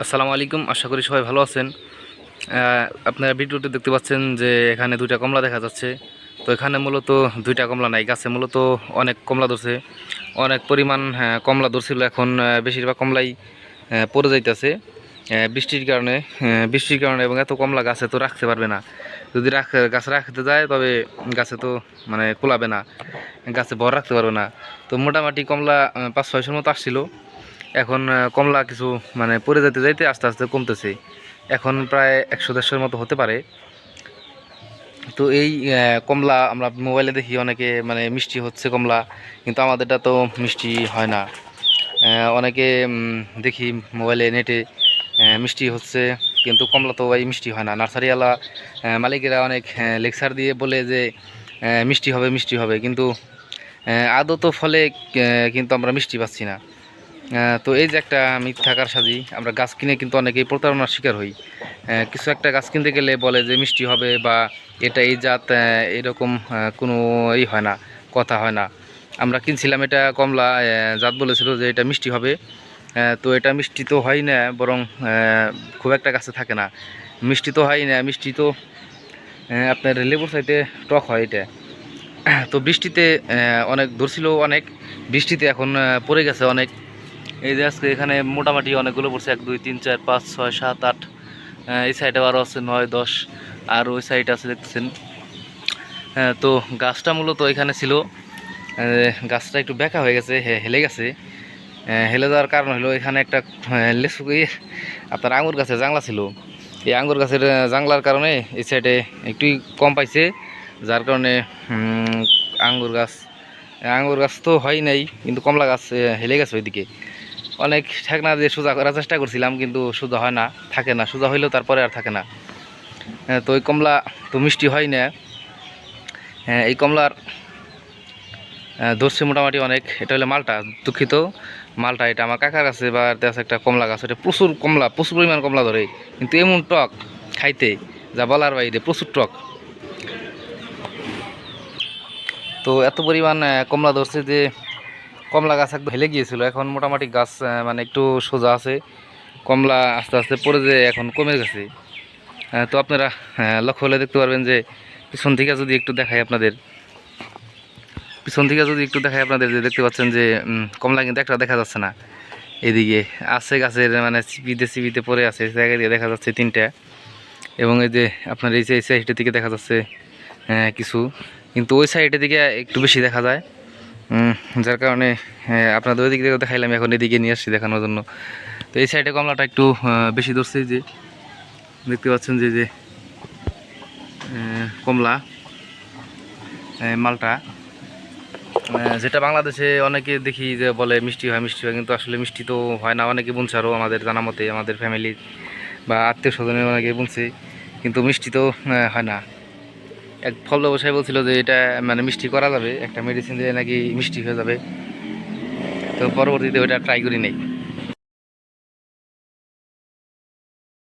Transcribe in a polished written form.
আসসালামু আলাইকুম, আশা করি সবাই ভালো আছেন। আপনারা ভিডিওতে দেখতে পাচ্ছেন যে এখানে দুইটা কমলা দেখা যাচ্ছে। তো এখানে মূলত দুইটা কমলা নাই, গাছে মূলত অনেক কমলা ধরছে, অনেক পরিমাণ কমলা ধরছিল। এখন বেশিরভাগ কমলাই পড়ে যাইতেছে বৃষ্টির কারণে এবং এত কমলা গাছে তো রাখতে পারবে না। যদি গাছে রাখতে যায় তবে গাছে তো মানে কুলাবে না, গাছে ভর রাখতে পারবে না। তো মোটামুটি কমলা 5-6শোর মতো আসছিল। এখন কমলা কিছু মানে পড়ে যেতে যাইতে আস্তে আস্তে কমতেছে। এখন প্রায় 100-150-এর মতো হতে পারে। তো এই কমলা আমরা মোবাইলে দেখি অনেকে মানে মিষ্টি হচ্ছে কমলা, কিন্তু আমাদেরটা তো মিষ্টি হয় না। অনেকে দেখি মোবাইলে নেটে মিষ্টি হচ্ছে, কিন্তু কমলা তো এই মিষ্টি হয় না। নার্সারিওয়ালা মালিকেরা অনেক লেকচার দিয়ে বলে যে মিষ্টি হবে মিষ্টি হবে, কিন্তু আদৌ তো ফলে কিন্তু আমরা মিষ্টি পাচ্ছি না। তো এই যে একটা মিথ্যাকার সাজি, আমরা গাছ কিনে কিন্তু অনেকেই প্রতারণার শিকার হই। কিছু একটা গাছ কিনতে গেলে বলে যে মিষ্টি হবে বা এটা এই জাত, এরকম কোনো এই হয় না, কথা হয় না। আমরা কিনছিলাম এটা কমলা, জাত বলেছিল যে এটা মিষ্টি হবে। তো এটা মিষ্টি তো হয় না, বরং খুব একটা গাছে থাকে না। মিষ্টি তো হয় না, মিষ্টি তো আপনার লেবুর চাইতে টক হয় এটা। তো বৃষ্টিতে অনেক ধরছিল, অনেক বৃষ্টিতে এখন পড়ে গেছে অনেক। এই যে আজকে এখানে মোটামুটি অনেকগুলো পড়ছে, 1 2 3 4 5 6 7 8। এই সাইডে আরও আছে 9 10, আর ওই সাইড আছে দেখতেছেন। তো গাছটা মূলত এখানে ছিল, গাছটা একটু বেঁকা হয়ে গেছে, হেলে গেছে। হেলে যাওয়ার কারণ হলো এখানে একটা লেচু আপনার আঙুর গাছের জাংলা ছিল। এই আঙুর গাছের জাংলার কারণে এই সাইডে একটু কম পাইছে, যার কারণে আঙুর গাছ তো হয় নাই, কিন্তু কমলা গাছ হেলে গেছে ওইদিকে। অনেক ঠেকনা দিয়ে সোজা করার চেষ্টা করছিলাম, কিন্তু সোজা হয় না, থাকে না। সোজা হইলেও তারপরে আর থাকে না। তো ওই কমলা তো মিষ্টি হয় না। এই কমলার ধরছে মোটামুটি অনেক। এটা হলো মালটা, দুঃখিত, মালটা। এটা আমার কাকার কাছে বা আছে একটা কমলা গাছ, এটা প্রচুর কমলা, প্রচুর পরিমাণ কমলা ধরে, কিন্তু এমন টক খাইতে যা বলার বাইরে, প্রচুর টক। তো এত পরিমাণ কমলা ধরছে যে কমলা গাছ একদম হেলে গিয়েছিল। এখন মোটামুটি গাছ মানে একটু সোজা আছে। কমলা আস্তে আস্তে পড়ে যে এখন কমে গেছে। তো আপনারা লক্ষ্য হলে দেখতে পারবেন যে পিছন থেকে যদি একটু দেখাই আপনাদের, যে দেখতে পাচ্ছেন যে কমলা কিন্তু একটা দেখা যাচ্ছে না। এদিকে আছে গাছের মানে চিপিতে চিপিতে পড়ে আছে, জায়গা দিয়ে দেখা যাচ্ছে 3টা। এবং এই যে আপনার এই সাইডের দিকে দেখা যাচ্ছে কিছু, কিন্তু ওই সাইডের দিকে একটু বেশি দেখা যায়। যার কারণে আপনাদের ওই দিক থেকে দেখাইলাম, এখন এদিকে নিয়ে আসছি দেখানোর জন্য। তো এই সাইডে কমলাটা একটু বেশি ধরছে। যে দেখতে পাচ্ছেন যে কমলা মালটা, যেটা বাংলাদেশে অনেকে দেখি যে বলে মিষ্টি হয় মিষ্টি হয়, কিন্তু আসলে মিষ্টি তো হয় না। অনেকে বুনছে, আরও আমাদের জানা মতে আমাদের ফ্যামিলির বা আত্মীয় স্বজনের অনেকে বুনছে, কিন্তু মিষ্টি তো হয় না। এক ফল ব্যবসায়ী বলছিল যে এটা মানে মিষ্টি করা যাবে, একটা মেডিসিন দিয়ে নাকি মিষ্টি হয়ে যাবে। তো পরবর্তীতে ওইটা ট্রাই করি নাই।